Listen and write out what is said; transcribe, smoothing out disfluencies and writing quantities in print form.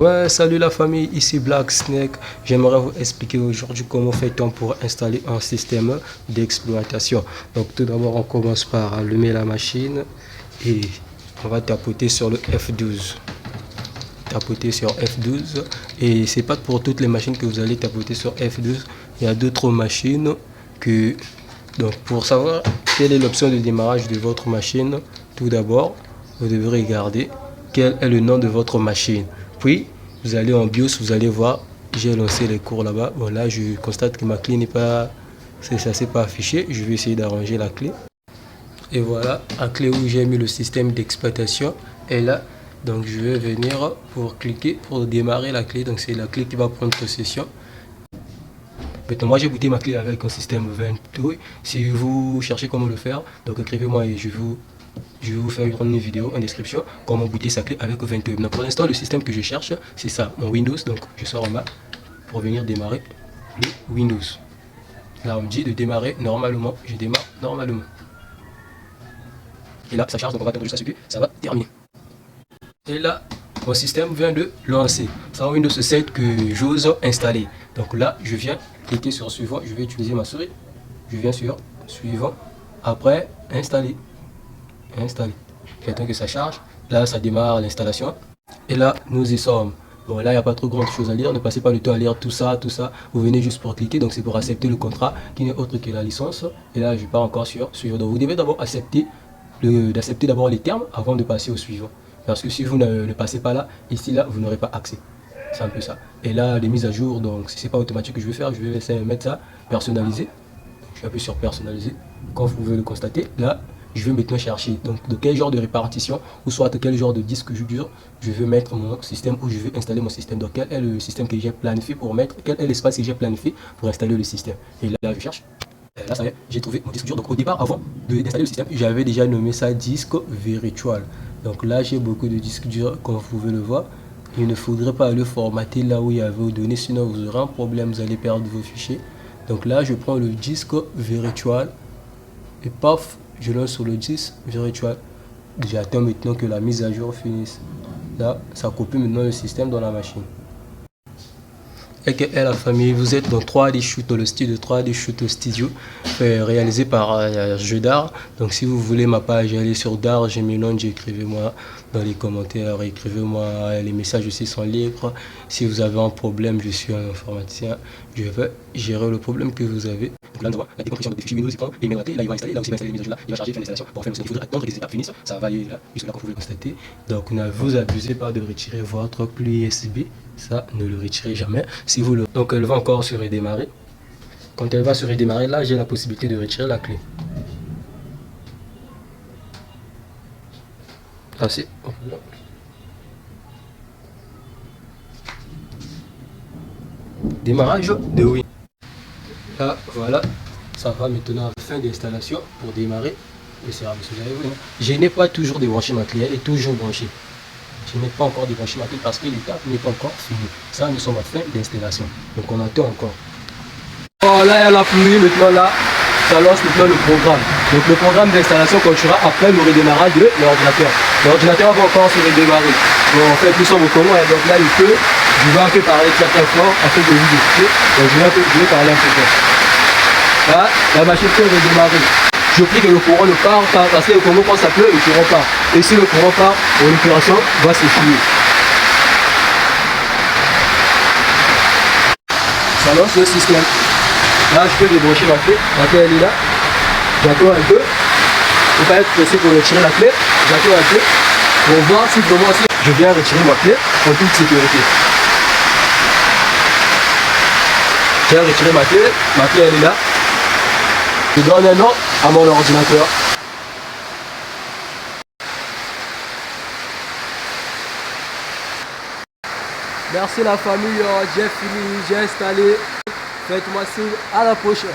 Ouais, salut la famille, ici Black Snake. J'aimerais vous expliquer aujourd'hui comment fait-on pour installer un système d'exploitation. Donc tout d'abord, on commence par allumer la machine et on va tapoter sur le F12. Tapoter sur F12 et c'est pas pour toutes les machines que vous allez tapoter sur F12. Il y a d'autres machines que... Donc pour savoir quelle est l'option de démarrage de votre machine, tout d'abord, vous devez regarder quel est le nom de votre machine. Puis, vous allez en BIOS, vous allez voir, j'ai lancé les cours là-bas. Bon, là, je constate que ma clé n'est pas... Ça s'est pas affiché. Je vais essayer d'arranger la clé. Et voilà, la clé où j'ai mis le système d'exploitation est là. Donc, je vais venir pour cliquer, pour démarrer la clé. Donc, c'est la clé qui va prendre possession. Maintenant, moi, j'ai booté ma clé avec un système 22. Si vous cherchez comment le faire, donc écrivez-moi et je vais vous faire une vidéo en description comment booter sa clé avec 22. Donc pour l'instant, le système que je cherche, c'est ça, mon Windows. Donc je sors en bas pour venir démarrer le Windows. Là, on me dit de démarrer normalement. Je démarre normalement. Et là, ça charge, donc on va attendre juste à ce que ça va terminer. Et là, mon système vient de lancer. C'est un Windows 7 que j'ose installer. Donc là, je viens cliquer sur suivant. Je vais utiliser ma souris. Je viens sur suivant. Après, installer. Installer. J'attends que ça charge. Là, ça démarre l'installation. Et là, nous y sommes. Bon, là, il n'y a pas trop grande chose à lire. Ne passez pas le temps à lire tout ça, tout ça. Vous venez juste pour cliquer. Donc, c'est pour accepter le contrat qui n'est autre que la licence. Et là, je pars encore sur suivant. Donc, vous devez d'abord accepter d'abord les termes avant de passer au suivant. Parce que si vous ne passez pas là, ici, là, vous n'aurez pas accès. C'est un peu ça. Et là, les mises à jour, donc si c'est pas automatique que je vais faire, je vais essayer de mettre ça personnalisé. Je suis un peu sur personnalisé. Comme vous pouvez le constater, là, je vais maintenant chercher donc de quel genre de répartition ou soit de quel genre de disque dur je veux mettre mon système ou je veux installer mon système. Donc quel est le système que j'ai planifié pour mettre, quel est l'espace que j'ai planifié pour installer le système. Et là, je cherche. Et là, ça y est, j'ai trouvé mon disque dur. Donc au départ, avant d'installer le système, j'avais déjà nommé ça disque virtual. Donc là, j'ai beaucoup de disques durs, comme vous pouvez le voir. Il ne faudrait pas le formater là où il y avait vos données, sinon vous aurez un problème, vous allez perdre vos fichiers. Donc là, je prends le disque virtual et paf, je lance sur le disque virtual. J'attends maintenant que la mise à jour finisse. Là, ça copie maintenant le système dans la machine. Et que la famille, vous êtes dans 3D Shoot, dans le style de 3D Shoot Studio, réalisé par Jeu d'Art. Donc si vous voulez ma page, allez sur Darge Mélange, écrivez-moi dans les commentaires, écrivez-moi, les messages aussi sont libres. Si vous avez un problème, je suis un informaticien, je vais gérer le problème que vous avez. Donc là, nous avons la décompression de fichiers Windows, il prend les là il va installer, là aussi il va installer les mises à jour là, il va charger, faire l'installation. Pour faire il faudrait attendre que les étapes finissent, ça va aller là, jusque là comme vous pouvez le constater. Donc ne vous abusez pas de retirer votre clé USB. Ça, ne le retirez jamais. Si vous le... Donc, elle va encore se redémarrer. Quand elle va se redémarrer, là, j'ai la possibilité de retirer la clé. Là, c'est... Démarrage de Windows. Là, voilà. Ça va maintenant à la fin d'installation pour démarrer le service. Vous avez vu, je n'ai pas toujours débranché ma clé. Elle est toujours branchée. Je n'ai pas encore débranché ma clé parce que l'étape n'est pas encore finie. Ça, nous sommes à fin d'installation. Donc, on attend encore. Oh, là, il y a la pluie. Maintenant, là, ça lance maintenant le programme. Donc, le programme d'installation continuera après le redémarrage de l'ordinateur. L'ordinateur va encore se redémarrer. Bon, en fait, nous sommes au Congo. Donc, là, je vais un peu parler très très fort afin de vous expliquer. Donc, je vais parler un peu fort. Là, la machine peut redémarrer. Je prie que le courant ne part pas, parce que le Congo, quand ça pleut, le courant part. Et si le courant part, l'opération va se finir. Ça lance le système. Là, je peux débrancher ma clé. La clé, elle est là. J'attends un peu. Il ne faut pas être pressé pour retirer la clé. J'attends un peu pour voir si vraiment si je viens retirer ma clé en toute sécurité. J'ai retiré ma clé elle est là. Je donne un nom à mon ordinateur. Merci la famille, j'ai fini, j'ai installé. Faites-moi signe, à la prochaine.